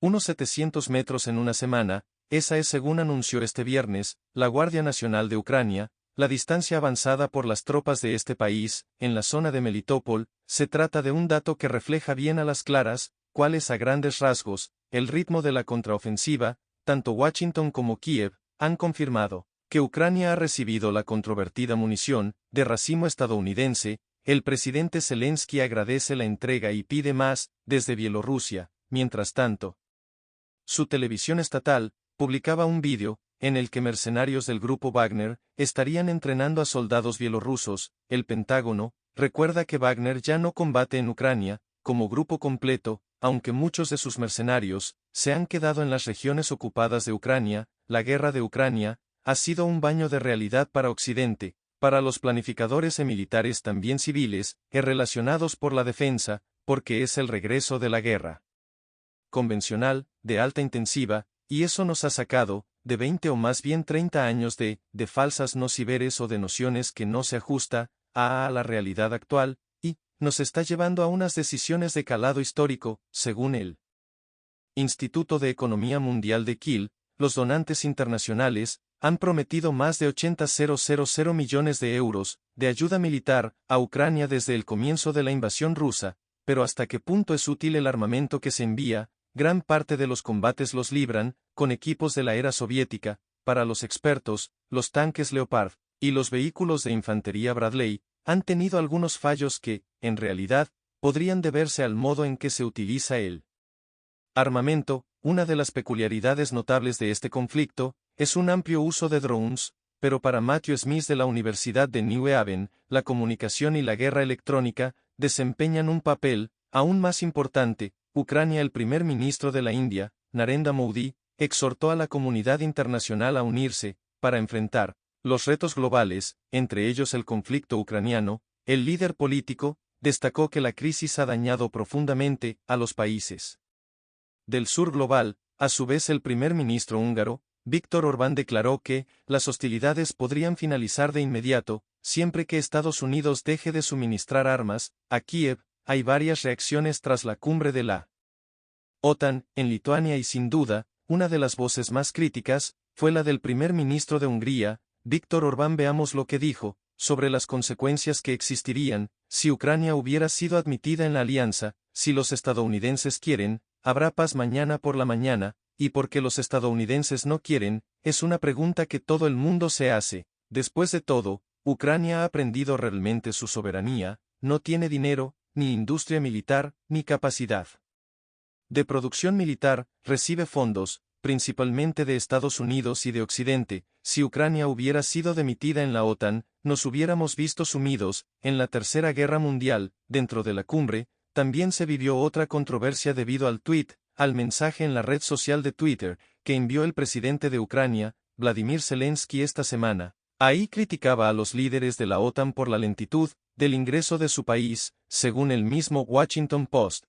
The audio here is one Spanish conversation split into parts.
Unos 700 metros en una semana, esa es según anunció este viernes, la Guardia Nacional de Ucrania, la distancia avanzada por las tropas de este país, en la zona de Melitopol. Se trata de un dato que refleja bien a las claras, cuál es a grandes rasgos, el ritmo de la contraofensiva. Tanto Washington como Kiev han confirmado que Ucrania ha recibido la controvertida munición de racimo estadounidense. El presidente Zelensky agradece la entrega y pide más, desde Bielorrusia. Mientras tanto, su televisión estatal publicaba un vídeo en el que mercenarios del grupo Wagner estarían entrenando a soldados bielorrusos. El Pentágono recuerda que Wagner ya no combate en Ucrania como grupo completo, aunque muchos de sus mercenarios se han quedado en las regiones ocupadas de Ucrania. La guerra de Ucrania ha sido un baño de realidad para Occidente, para los planificadores y militares también civiles, relacionados por la defensa, porque es el regreso de la guerra convencional, de alta intensiva, y eso nos ha sacado, de 20 o más bien 30 años de falsas nociveres o de nociones que no se ajusta a la realidad actual, y nos está llevando a unas decisiones de calado histórico. Según el Instituto de Economía Mundial de Kiel, los donantes internacionales han prometido más de 80.000 millones de euros de ayuda militar a Ucrania desde el comienzo de la invasión rusa, pero ¿hasta qué punto es útil el armamento que se envía? Gran parte de los combates los libran con equipos de la era soviética. Para los expertos, los tanques Leopard y los vehículos de infantería Bradley han tenido algunos fallos que, en realidad, podrían deberse al modo en que se utiliza el armamento. Una de las peculiaridades notables de este conflicto es un amplio uso de drones, pero para Matthew Smith de la Universidad de New Haven, la comunicación y la guerra electrónica desempeñan un papel aún más importante. Ucrania. El primer ministro de la India, Narendra Modi, exhortó a la comunidad internacional a unirse para enfrentar los retos globales, entre ellos el conflicto ucraniano. El líder político destacó que la crisis ha dañado profundamente a los países del sur global. A su vez, el primer ministro húngaro, Viktor Orbán, declaró que las hostilidades podrían finalizar de inmediato, siempre que Estados Unidos deje de suministrar armas a Kiev. Hay varias reacciones tras la cumbre de la OTAN en Lituania y sin duda, una de las voces más críticas fue la del primer ministro de Hungría, Viktor Orbán. Veamos lo que dijo sobre las consecuencias que existirían si Ucrania hubiera sido admitida en la alianza. Si los estadounidenses quieren, habrá paz mañana por la mañana, y por qué los estadounidenses no quieren, es una pregunta que todo el mundo se hace. Después de todo, Ucrania ha aprendido realmente su soberanía, no tiene dinero, ni industria militar, ni capacidad de producción militar. Recibe fondos, principalmente de Estados Unidos y de Occidente. Si Ucrania hubiera sido demitida en la OTAN, nos hubiéramos visto sumidos en la Tercera Guerra Mundial. Dentro de la cumbre, también se vivió otra controversia debido al tuit, al mensaje en la red social de Twitter, que envió el presidente de Ucrania, Vladimir Zelensky, esta semana. Ahí criticaba a los líderes de la OTAN por la lentitud del ingreso de su país, según el mismo Washington Post.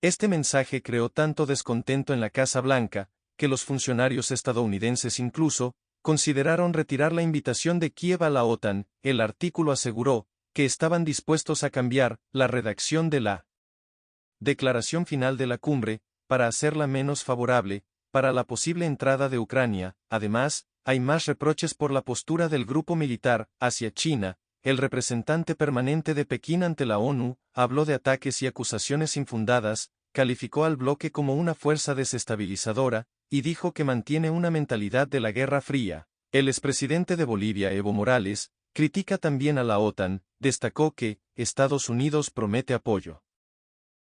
Este mensaje creó tanto descontento en la Casa Blanca, que los funcionarios estadounidenses incluso consideraron retirar la invitación de Kiev a la OTAN. El artículo aseguró que estaban dispuestos a cambiar la redacción de la declaración final de la cumbre para hacerla menos favorable para la posible entrada de Ucrania. Además, hay más reproches por la postura del grupo militar hacia China. El representante permanente de Pekín ante la ONU habló de ataques y acusaciones infundadas, calificó al bloque como una fuerza desestabilizadora, y dijo que mantiene una mentalidad de la Guerra Fría. El expresidente de Bolivia, Evo Morales, critica también a la OTAN, destacó que Estados Unidos promete apoyo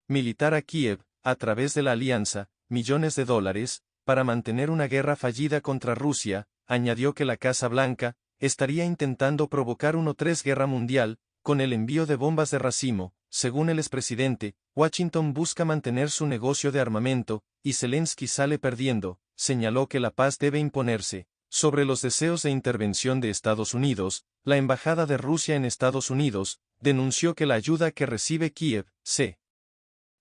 militar a Kiev, a través de la alianza, millones de dólares, para mantener una guerra fallida contra Rusia. Añadió que la Casa Blanca estaría intentando provocar una tercera guerra mundial, con el envío de bombas de racimo. Según el expresidente, Washington busca mantener su negocio de armamento, y Zelensky sale perdiendo. Señaló que la paz debe imponerse sobre los deseos de intervención de Estados Unidos. La embajada de Rusia en Estados Unidos denunció que la ayuda que recibe Kiev se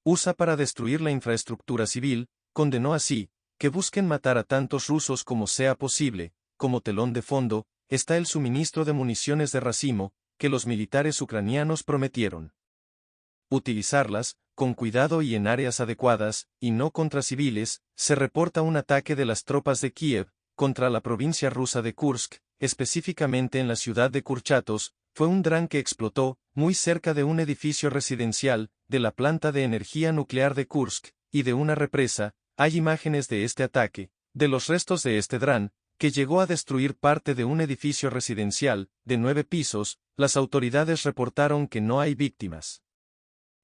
usa para destruir la infraestructura civil. Condenó así que busquen matar a tantos rusos como sea posible. Como telón de fondo está el suministro de municiones de racimo, que los militares ucranianos prometieron utilizarlas con cuidado y en áreas adecuadas, y no contra civiles, se reporta un ataque de las tropas de Kiev contra la provincia rusa de Kursk, específicamente en la ciudad de Kurchatos. Fue un dron que explotó muy cerca de un edificio residencial de la planta de energía nuclear de Kursk y de una represa. Hay imágenes de este ataque, de los restos de este dron, que llegó a destruir parte de un edificio residencial de 9 pisos. Las autoridades reportaron que no hay víctimas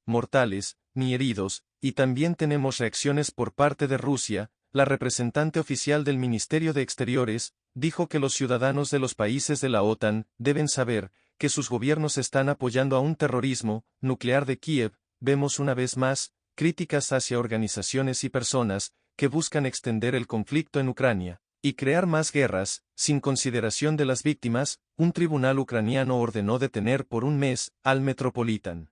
mortales ni heridos, y también tenemos reacciones por parte de Rusia. La representante oficial del Ministerio de Exteriores dijo que los ciudadanos de los países de la OTAN deben saber que sus gobiernos están apoyando a un terrorismo nuclear de Kiev. Vemos una vez más críticas hacia organizaciones y personas que buscan extender el conflicto en Ucrania y crear más guerras, sin consideración de las víctimas. Un tribunal ucraniano ordenó detener por un mes al Metropolitan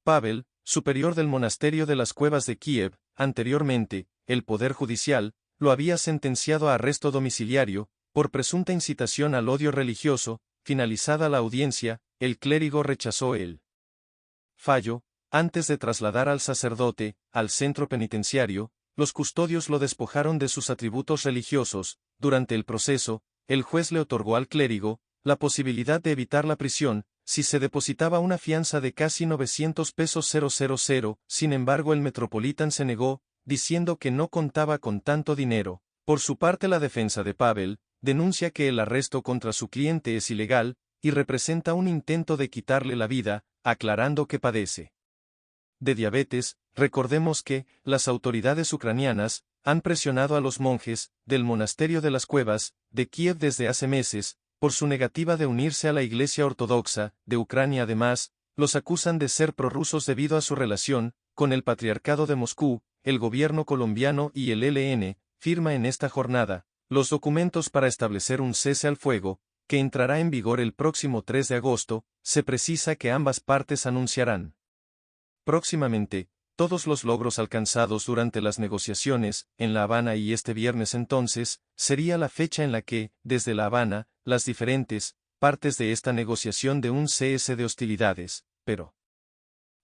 Pavel, superior del monasterio de las Cuevas de Kiev. Anteriormente, el Poder Judicial lo había sentenciado a arresto domiciliario por presunta incitación al odio religioso. Finalizada la audiencia, el clérigo rechazó el fallo. Antes de trasladar al sacerdote al centro penitenciario, los custodios lo despojaron de sus atributos religiosos. Durante el proceso, el juez le otorgó al clérigo la posibilidad de evitar la prisión si se depositaba una fianza de casi 900 pesos. Sin embargo, el Metropolitan se negó, diciendo que no contaba con tanto dinero. Por su parte, la defensa de Pavel denuncia que el arresto contra su cliente es ilegal y representa un intento de quitarle la vida, aclarando que padece de diabetes. Recordemos que las autoridades ucranianas han presionado a los monjes del monasterio de las Cuevas de Kiev desde hace meses por su negativa de unirse a la Iglesia Ortodoxa de Ucrania. Además, los acusan de ser prorrusos debido a su relación con el Patriarcado de Moscú. El gobierno colombiano y el ELN firma en esta jornada los documentos para establecer un cese al fuego, que entrará en vigor el próximo 3 de agosto. Se precisa que ambas partes anunciarán próximamente todos los logros alcanzados durante las negociaciones en La Habana, y este viernes entonces sería la fecha en la que, desde La Habana, las diferentes partes de esta negociación de un cese de hostilidades, pero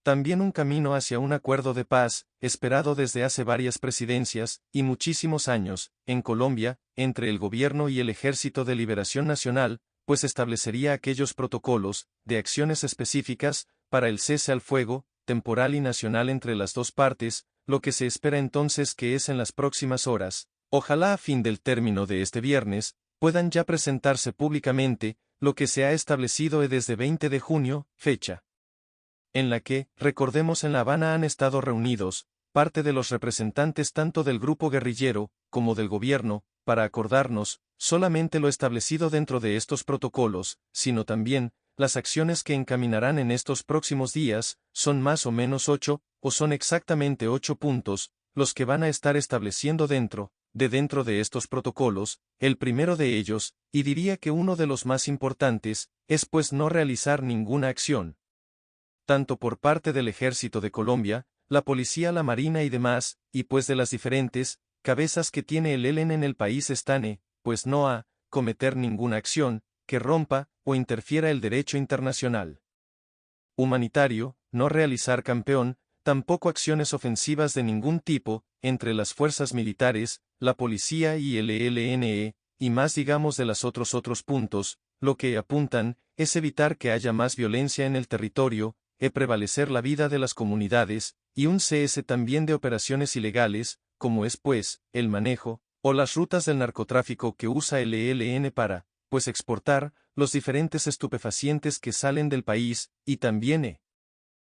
también un camino hacia un acuerdo de paz, esperado desde hace varias presidencias y muchísimos años, en Colombia, entre el gobierno y el Ejército de Liberación Nacional, pues establecería aquellos protocolos de acciones específicas para el cese al fuego temporal y nacional entre las dos partes. Lo que se espera entonces que es en las próximas horas, ojalá a fin del término de este viernes, puedan ya presentarse públicamente lo que se ha establecido desde 20 de junio, fecha en la que, recordemos, en La Habana han estado reunidos parte de los representantes tanto del grupo guerrillero como del gobierno, para acordarnos solamente lo establecido dentro de estos protocolos, sino también las acciones que encaminarán en estos próximos días. Son más o menos 8, o son exactamente 8 puntos, los que van a estar estableciendo dentro de estos protocolos. El primero de ellos, y diría que uno de los más importantes, es pues no realizar ninguna acción, tanto por parte del Ejército de Colombia, la Policía, la Marina y demás, y pues de las diferentes cabezas que tiene el ELN en el país están, pues no a cometer ninguna acción que rompa o interfiera el derecho internacional humanitario, no realizar campeón, tampoco acciones ofensivas de ningún tipo, entre las fuerzas militares, la policía y el ELN, y más digamos de los otros puntos. Lo que apuntan es evitar que haya más violencia en el territorio, prevalecer la vida de las comunidades, y un cese también de operaciones ilegales, como es pues, el manejo, o las rutas del narcotráfico que usa el ELN para, pues exportar, los diferentes estupefacientes que salen del país, y también,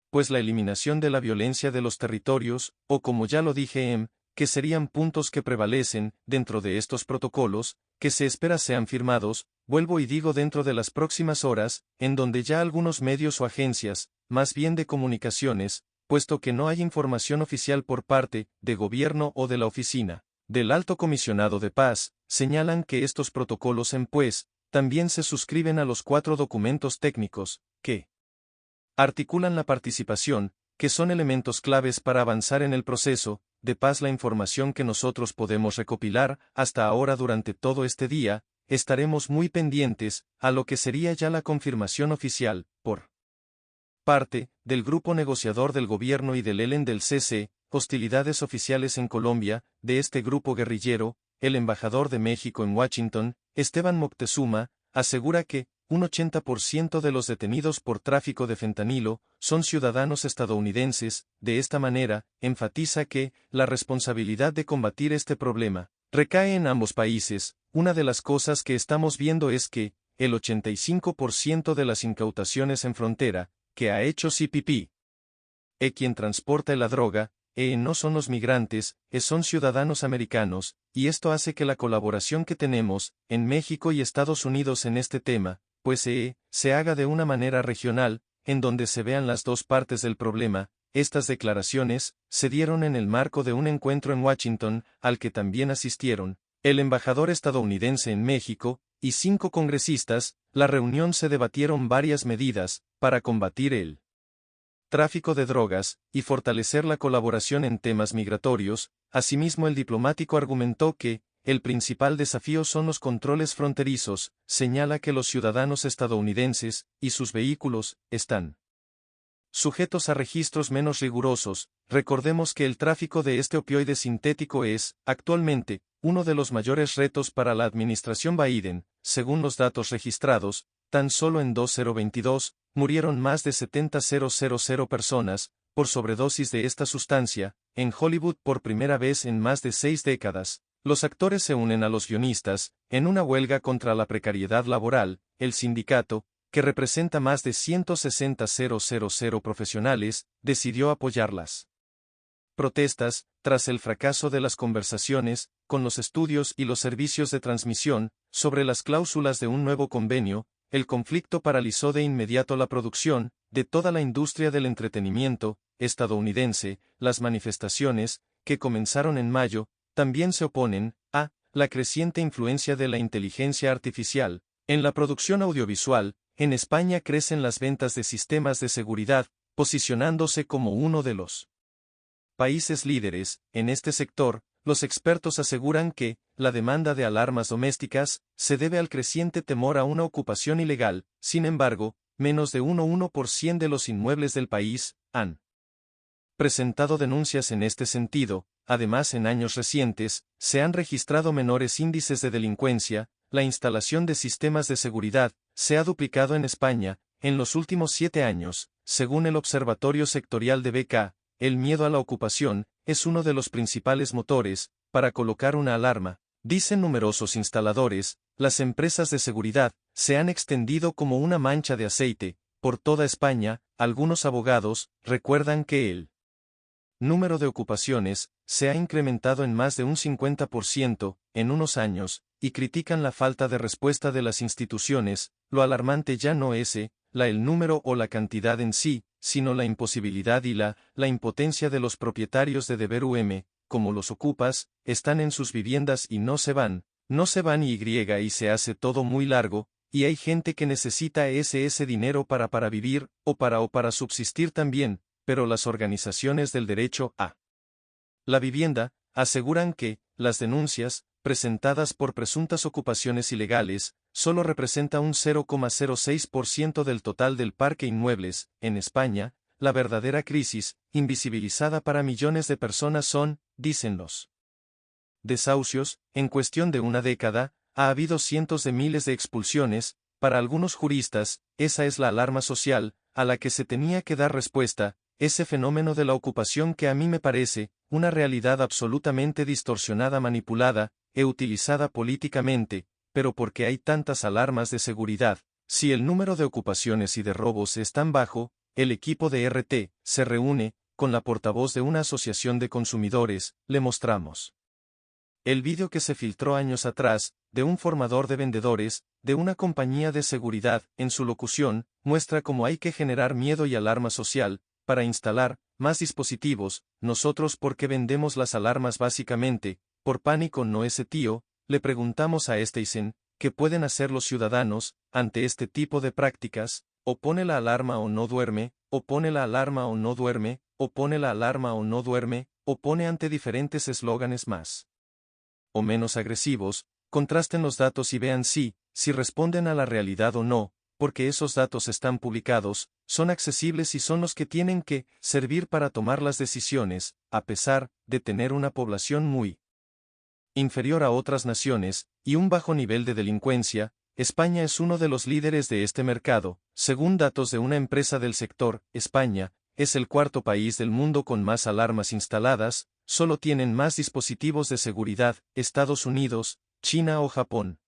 pues la eliminación de la violencia de los territorios, o como ya lo dije, que serían puntos que prevalecen dentro de estos protocolos, que se espera sean firmados, vuelvo y digo dentro de las próximas horas, en donde ya algunos medios o agencias, más bien de comunicaciones, puesto que no hay información oficial por parte de gobierno o de la oficina del Alto Comisionado de Paz, señalan que estos protocolos pues, también se suscriben a los 4 documentos técnicos, que articulan la participación, que son elementos claves para avanzar en el proceso de paz. La información que nosotros podemos recopilar hasta ahora durante todo este día, estaremos muy pendientes a lo que sería ya la confirmación oficial, por parte, del grupo negociador del gobierno y del ELN del CC, hostilidades oficiales en Colombia, de este grupo guerrillero, el embajador de México en Washington, Esteban Moctezuma, asegura que, un 80% de los detenidos por tráfico de fentanilo son ciudadanos estadounidenses. De esta manera, enfatiza que la responsabilidad de combatir este problema recae en ambos países. Una de las cosas que estamos viendo es que el 85% de las incautaciones en frontera que ha hecho CPP, quien transporta la droga, no son los migrantes, son ciudadanos americanos, y esto hace que la colaboración que tenemos en México y Estados Unidos en este tema, pues se haga de una manera regional, en donde se vean las dos partes del problema. Estas declaraciones se dieron en el marco de un encuentro en Washington, al que también asistieron el embajador estadounidense en México y 5 congresistas. La reunión se debatieron varias medidas para combatir el tráfico de drogas y fortalecer la colaboración en temas migratorios. Asimismo, el diplomático argumentó que el principal desafío son los controles fronterizos. Señala que los ciudadanos estadounidenses y sus vehículos están sujetos a registros menos rigurosos. Recordemos que el tráfico de este opioide sintético es, actualmente, uno de los mayores retos para la administración Biden. Según los datos registrados, tan solo en 2022, murieron más de 70,000 personas por sobredosis de esta sustancia. En Hollywood, por primera vez en más de 6 décadas, los actores se unen a los guionistas en una huelga contra la precariedad laboral. El sindicato, que representa más de 160,000 profesionales, decidió apoyar las protestas. Tras el fracaso de las conversaciones con los estudios y los servicios de transmisión sobre las cláusulas de un nuevo convenio, el conflicto paralizó de inmediato la producción de toda la industria del entretenimiento estadounidense. Las manifestaciones, que comenzaron en mayo, también se oponen a la creciente influencia de la inteligencia artificial en la producción audiovisual. En España crecen las ventas de sistemas de seguridad, posicionándose como uno de los países líderes en este sector. Los expertos aseguran que la demanda de alarmas domésticas se debe al creciente temor a una ocupación ilegal. Sin embargo, menos de 1% de los inmuebles del país han presentado denuncias en este sentido. Además, en años recientes, se han registrado menores índices de delincuencia. La instalación de sistemas de seguridad se ha duplicado en España en los últimos 7 años. Según el Observatorio Sectorial de BK, el miedo a la ocupación es uno de los principales motores para colocar una alarma. Dicen numerosos instaladores, las empresas de seguridad se han extendido como una mancha de aceite por toda España. Algunos abogados recuerdan que el número de ocupaciones se ha incrementado en más de un 50% en unos años, y critican la falta de respuesta de las instituciones. Lo alarmante ya no es el número o la cantidad en sí, sino la imposibilidad y la impotencia de los propietarios de deber como los ocupas, están en sus viviendas y no se van y se hace todo muy largo, y hay gente que necesita ese dinero para vivir, o para subsistir también. Pero las organizaciones del derecho a la vivienda aseguran que las denuncias presentadas por presuntas ocupaciones ilegales solo representa un 0,06% del total del parque inmuebles. En España, la verdadera crisis, invisibilizada para millones de personas, son, dicen los desahucios. En cuestión de una década, ha habido cientos de miles de expulsiones. Para algunos juristas, esa es la alarma social a la que se tenía que dar respuesta. Ese fenómeno de la ocupación que a mí me parece una realidad absolutamente distorsionada, manipulada utilizada políticamente. Pero ¿por qué hay tantas alarmas de seguridad? Si el número de ocupaciones y de robos es tan bajo, el equipo de RT se reúne con la portavoz de una asociación de consumidores. Le mostramos el vídeo que se filtró años atrás de un formador de vendedores de una compañía de seguridad. En su locución, muestra cómo hay que generar miedo y alarma social para instalar más dispositivos. Nosotros, ¿por qué vendemos las alarmas? Básicamente, por pánico. No ese tío. Le preguntamos a Steisen, ¿qué pueden hacer los ciudadanos ante este tipo de prácticas? O pone la alarma o no duerme, o pone la alarma o no duerme, o pone la alarma o no duerme, o pone ante diferentes eslóganes más o menos agresivos. Contrasten los datos y vean si responden a la realidad o no. porque esos datos están publicados, son accesibles y son los que tienen que servir para tomar las decisiones, a pesar de tener una población muy inferior a otras naciones, y un bajo nivel de delincuencia. España es uno de los líderes de este mercado, según datos de una empresa del sector. España es el cuarto país del mundo con más alarmas instaladas, solo tienen más dispositivos de seguridad, Estados Unidos, China o Japón.